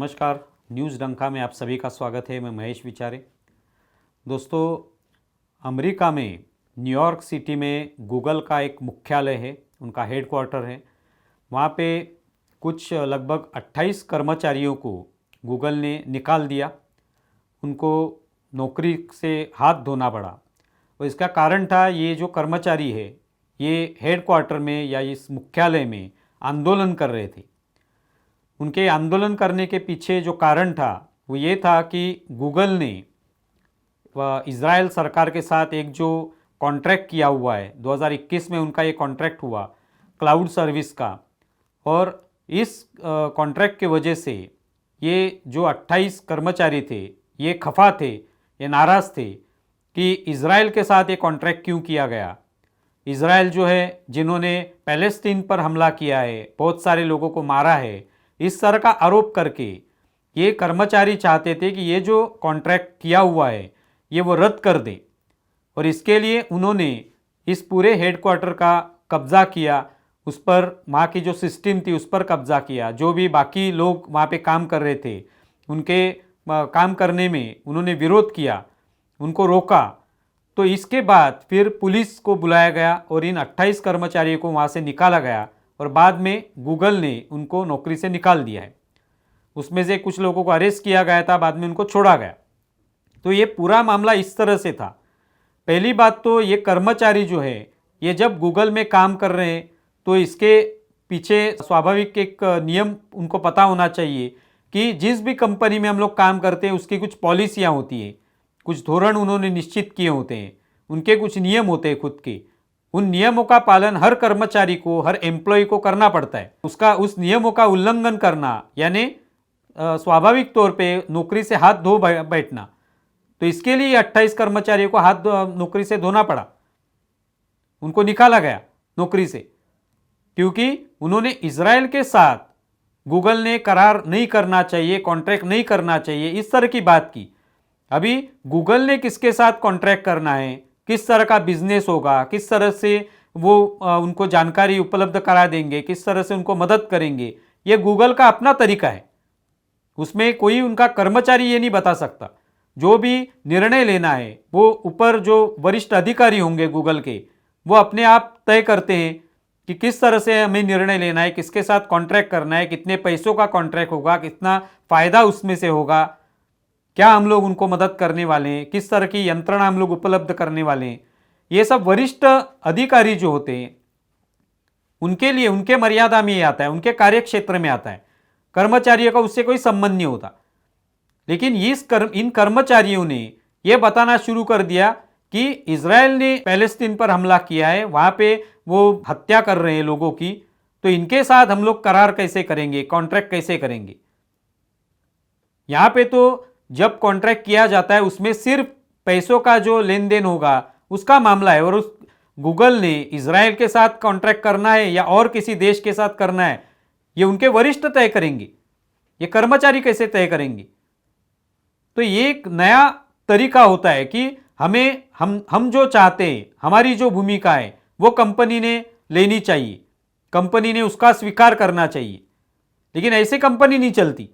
नमस्कार। न्यूज़ डंका में आप सभी का स्वागत है। मैं महेश विचारे। दोस्तों, अमेरिका में न्यूयॉर्क सिटी में गूगल का एक मुख्यालय है, उनका हेडक्वार्टर है। वहाँ पे कुछ लगभग 28 कर्मचारियों को गूगल ने निकाल दिया, उनको नौकरी से हाथ धोना पड़ा। और इसका कारण था, ये जो कर्मचारी है ये हेडक्वार्टर में या इस मुख्यालय में आंदोलन कर रहे थे। उनके आंदोलन करने के पीछे जो कारण था वो ये था कि गूगल ने इज़राइल सरकार के साथ एक जो कॉन्ट्रैक्ट किया हुआ है, 2021 में उनका ये कॉन्ट्रैक्ट हुआ क्लाउड सर्विस का, और इस कॉन्ट्रैक्ट के वजह से ये जो 28 कर्मचारी थे ये खफा थे, ये नाराज़ थे कि इज़राइल के साथ ये कॉन्ट्रैक्ट क्यों किया गया। इज़राइल जो है, जिन्होंने पैलेस्तीन पर हमला किया है, बहुत सारे लोगों को मारा है, इस तरह का आरोप करके ये कर्मचारी चाहते थे कि ये जो कॉन्ट्रैक्ट किया हुआ है ये वो रद्द कर दे। और इसके लिए उन्होंने इस पूरे हेडक्वार्टर का कब्ज़ा किया, उस पर वहाँ की जो सिस्टम थी उस पर कब्ज़ा किया। जो भी बाकी लोग वहाँ पे काम कर रहे थे उनके काम करने में उन्होंने विरोध किया, उनको रोका। तो इसके बाद फिर पुलिस को बुलाया गया और इन 28 कर्मचारियों को वहाँ से निकाला गया और बाद में गूगल ने उनको नौकरी से निकाल दिया है। उसमें से कुछ लोगों को अरेस्ट किया गया था, बाद में उनको छोड़ा गया। तो ये पूरा मामला इस तरह से था। पहली बात तो ये कर्मचारी जो है ये जब गूगल में काम कर रहे हैं तो इसके पीछे स्वाभाविक एक नियम उनको पता होना चाहिए कि जिस भी कंपनी में हम लोग काम करते हैं उसकी कुछ पॉलिसियाँ होती हैं, कुछ धोरण उन्होंने निश्चित किए होते हैं, उनके कुछ नियम होते हैं खुद के। उन नियमों का पालन हर कर्मचारी को, हर एम्प्लॉय को करना पड़ता है। उस नियमों का उल्लंघन करना यानी स्वाभाविक तौर पे नौकरी से हाथ धो बैठना। तो इसके लिए 28 कर्मचारियों को नौकरी से धोना पड़ा, उनको निकाला गया नौकरी से, क्योंकि उन्होंने इजराइल के साथ गूगल ने करार नहीं करना चाहिए, कॉन्ट्रैक्ट नहीं करना चाहिए, इस तरह की बात की। अभी गूगल ने किसके साथ कॉन्ट्रैक्ट करना है, किस तरह का बिजनेस होगा, किस तरह से वो उनको जानकारी उपलब्ध करा देंगे, किस तरह से उनको मदद करेंगे, ये गूगल का अपना तरीका है। उसमें कोई उनका कर्मचारी ये नहीं बता सकता। जो भी निर्णय लेना है वो ऊपर जो वरिष्ठ अधिकारी होंगे गूगल के, वो अपने आप तय करते हैं कि किस तरह से हमें निर्णय लेना है, किसके साथ कॉन्ट्रैक्ट करना है, कितने पैसों का कॉन्ट्रैक्ट होगा, कितना फ़ायदा उसमें से होगा, क्या हम लोग उनको मदद करने वाले हैं, किस तरह की यंत्रणा हम लोग उपलब्ध करने वाले हैं। ये सब वरिष्ठ अधिकारी जो होते हैं उनके लिए, उनके मर्यादा में ये आता है, उनके कार्य क्षेत्र में आता है। कर्मचारियों का उससे कोई संबंध नहीं होता। लेकिन इन कर्मचारियों ने यह बताना शुरू कर दिया कि इजराइल ने पैलेस्तीन पर हमला किया है, वहां पे वो हत्या कर रहे हैं लोगों की, तो इनके साथ हम लोग करार कैसे करेंगे, कॉन्ट्रैक्ट कैसे करेंगे। यहां पे तो जब कॉन्ट्रैक्ट किया जाता है उसमें सिर्फ पैसों का जो लेन देन होगा उसका मामला है, और उस गूगल ने इजराइल के साथ कॉन्ट्रैक्ट करना है या और किसी देश के साथ करना है, ये उनके वरिष्ठ तय करेंगे, ये कर्मचारी कैसे तय करेंगे। तो ये एक नया तरीका होता है कि हम जो चाहते हैं, हमारी जो भूमिका है वो कंपनी ने लेनी चाहिए, कंपनी ने उसका स्वीकार करना चाहिए। लेकिन ऐसे कंपनी नहीं चलती।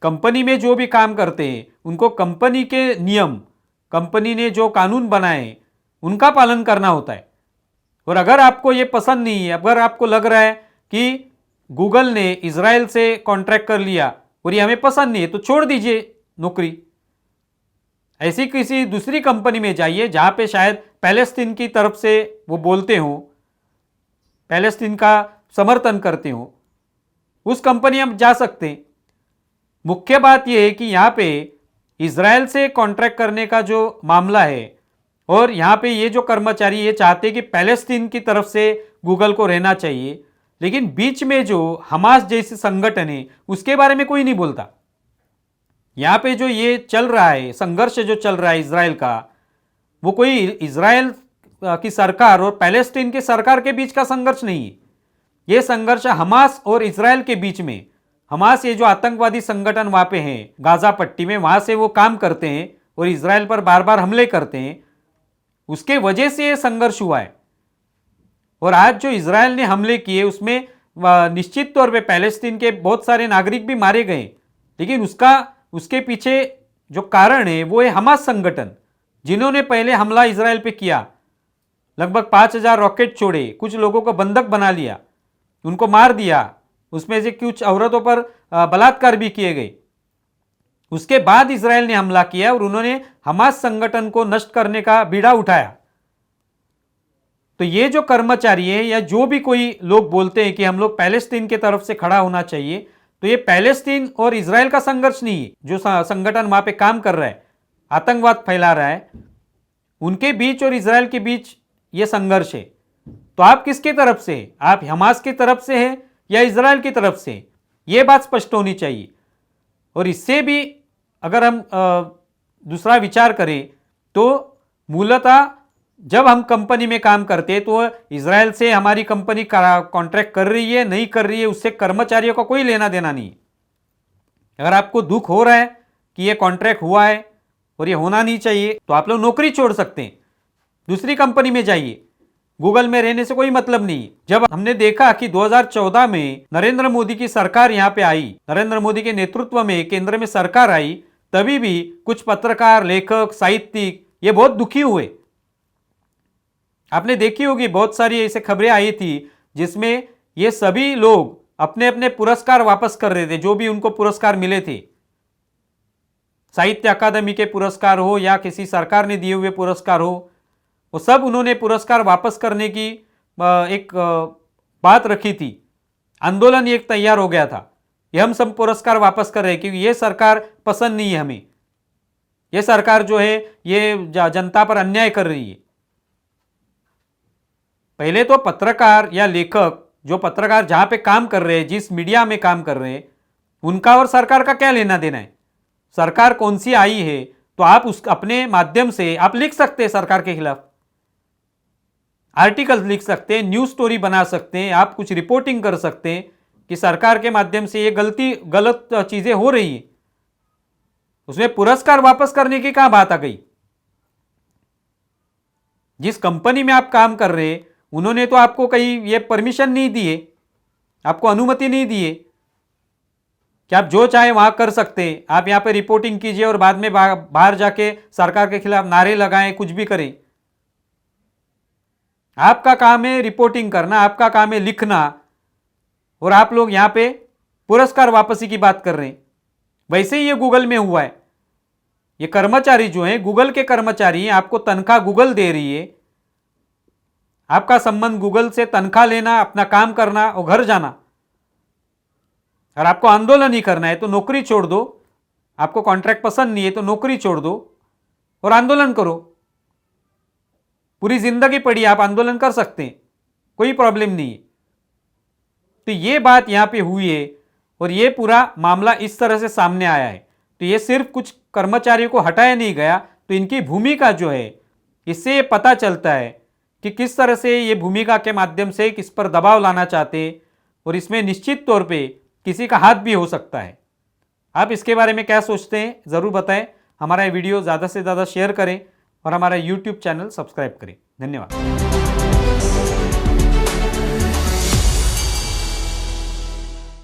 कंपनी में जो भी काम करते हैं उनको कंपनी के नियम, कंपनी ने जो कानून बनाए उनका पालन करना होता है। और अगर आपको ये पसंद नहीं है, अगर आपको लग रहा है कि गूगल ने इजराइल से कॉन्ट्रैक्ट कर लिया और ये हमें पसंद नहीं है, तो छोड़ दीजिए नौकरी। ऐसी किसी दूसरी कंपनी में जाइए जहां पे शायद पैलेस्तीन की तरफ से वो बोलते हो, पैलेस्तीन का समर्थन करते हो, उस कंपनी में जा सकते हैं। मुख्य बात यह है कि यहाँ पे इजराइल से कॉन्ट्रैक्ट करने का जो मामला है, और यहाँ पे ये जो कर्मचारी ये चाहते हैं कि पैलेस्तीन की तरफ से गूगल को रहना चाहिए, लेकिन बीच में जो हमास जैसे संगठन है उसके बारे में कोई नहीं बोलता। यहाँ पे जो ये चल रहा है, संघर्ष जो चल रहा है इजराइल का, वो कोई इजराइल की सरकार और पैलेस्टीन की सरकार के बीच का संघर्ष नहीं है। ये संघर्ष हमास और इजराइल के बीच में। हमास ये जो आतंकवादी संगठन वहाँ पे हैं गाजा पट्टी में, वहाँ से वो काम करते हैं और इजराइल पर बार बार हमले करते हैं, उसके वजह से ये संघर्ष हुआ है। और आज जो इजराइल ने हमले किए उसमें निश्चित तौर पे पैलेस्तीन के बहुत सारे नागरिक भी मारे गए, लेकिन उसके पीछे जो कारण है वो है हमास संगठन, जिन्होंने पहले हमला इजराइल पे किया, लगभग 5,000 रॉकेट छोड़े, कुछ लोगों को बंधक बना लिया, उनको मार दिया, उसमें से कुछ औरतों पर बलात्कार भी किए गए। उसके बाद इजराइल ने हमला किया और उन्होंने हमास संगठन को नष्ट करने का बीड़ा उठाया। तो ये जो कर्मचारी है या जो भी कोई लोग बोलते हैं कि हम लोग पैलेस्टीन के तरफ से खड़ा होना चाहिए, तो ये पैलेस्टीन और इजराइल का संघर्ष नहीं है। जो संगठन वहां पे काम कर रहा है, आतंकवाद फैला रहा है, उनके बीच और इजराइल के बीच ये संघर्ष है। तो आप किसके तरफ से हैं? आप हमास की तरफ से हैं या इजराइल की तरफ से? ये बात स्पष्ट होनी चाहिए। और इससे भी अगर हम दूसरा विचार करें तो मूलतः जब हम कंपनी में काम करते हैं तो इजराइल से हमारी कंपनी कॉन्ट्रैक्ट कर रही है नहीं कर रही है, उससे कर्मचारियों का कोई लेना देना नहीं है। अगर आपको दुख हो रहा है कि ये कॉन्ट्रैक्ट हुआ है और ये होना नहीं चाहिए, तो आप लोग नौकरी छोड़ सकते हैं, दूसरी कंपनी में जाइए। गूगल में रहने से कोई मतलब नहीं। जब हमने देखा कि 2014 में नरेंद्र मोदी की सरकार यहां पे आई, नरेंद्र मोदी के नेतृत्व में केंद्र में सरकार आई, तभी भी कुछ पत्रकार, लेखक, साहित्यिक ये बहुत दुखी हुए। आपने देखी होगी बहुत सारी ऐसे खबरें आई थी जिसमें ये सभी लोग अपने अपने पुरस्कार वापस कर रहे थे, जो भी उनको पुरस्कार मिले थे, साहित्य अकादमी के पुरस्कार हो या किसी सरकार ने दिए हुए पुरस्कार हो, वो सब उन्होंने पुरस्कार वापस करने की एक बात रखी थी। आंदोलन एक तैयार हो गया था, ये हम सब पुरस्कार वापस कर रहे हैं क्योंकि ये सरकार पसंद नहीं है हमें, ये सरकार जो है ये जनता पर अन्याय कर रही है। पहले तो पत्रकार या लेखक, जो पत्रकार जहां पे काम कर रहे हैं, जिस मीडिया में काम कर रहे हैं, उनका और सरकार का क्या लेना देना है? सरकार कौन सी आई है तो आप उस अपने माध्यम से आप लिख सकते हैं, सरकार के खिलाफ आर्टिकल लिख सकते हैं, न्यूज स्टोरी बना सकते हैं, आप कुछ रिपोर्टिंग कर सकते हैं कि सरकार के माध्यम से ये गलत चीजें हो रही है। उसमें पुरस्कार वापस करने की क्या बात आ गई? जिस कंपनी में आप काम कर रहे हैं उन्होंने तो आपको कहीं ये परमिशन नहीं दी है, आपको अनुमति नहीं दी है कि आप जो चाहे वहां कर सकते हैं। आप यहां पे रिपोर्टिंग कीजिए और बाद में बाहर जाके सरकार के खिलाफ नारे लगाएं, कुछ भी करें। आपका काम है रिपोर्टिंग करना, आपका काम है लिखना, और आप लोग यहां पे पुरस्कार वापसी की बात कर रहे हैं। वैसे ही ये गूगल में हुआ है। ये कर्मचारी जो है गूगल के कर्मचारी हैं, आपको तनख्वाह गूगल दे रही है, आपका संबंध गूगल से तनख्वाह लेना, अपना काम करना और घर जाना। अगर आपको आंदोलन ही करना है तो नौकरी छोड़ दो, आपको कॉन्ट्रैक्ट पसंद नहीं है तो नौकरी छोड़ दो और आंदोलन करो। पूरी जिंदगी पड़ी, आप आंदोलन कर सकते हैं, कोई प्रॉब्लम नहीं है। तो ये बात यहां पे हुई है और ये पूरा मामला इस तरह से सामने आया है। तो ये सिर्फ कुछ कर्मचारियों को हटाया नहीं गया, तो इनकी भूमिका जो है इससे ये पता चलता है कि किस तरह से ये भूमिका के माध्यम से किस पर दबाव लाना चाहते, और इसमें निश्चित तौर पे किसी का हाथ भी हो सकता है। आप इसके बारे में क्या सोचते हैं ज़रूर बताएं। हमारा ये वीडियो ज़्यादा से ज़्यादा शेयर करें और हमारा YouTube चैनल सब्सक्राइब करें। धन्यवाद।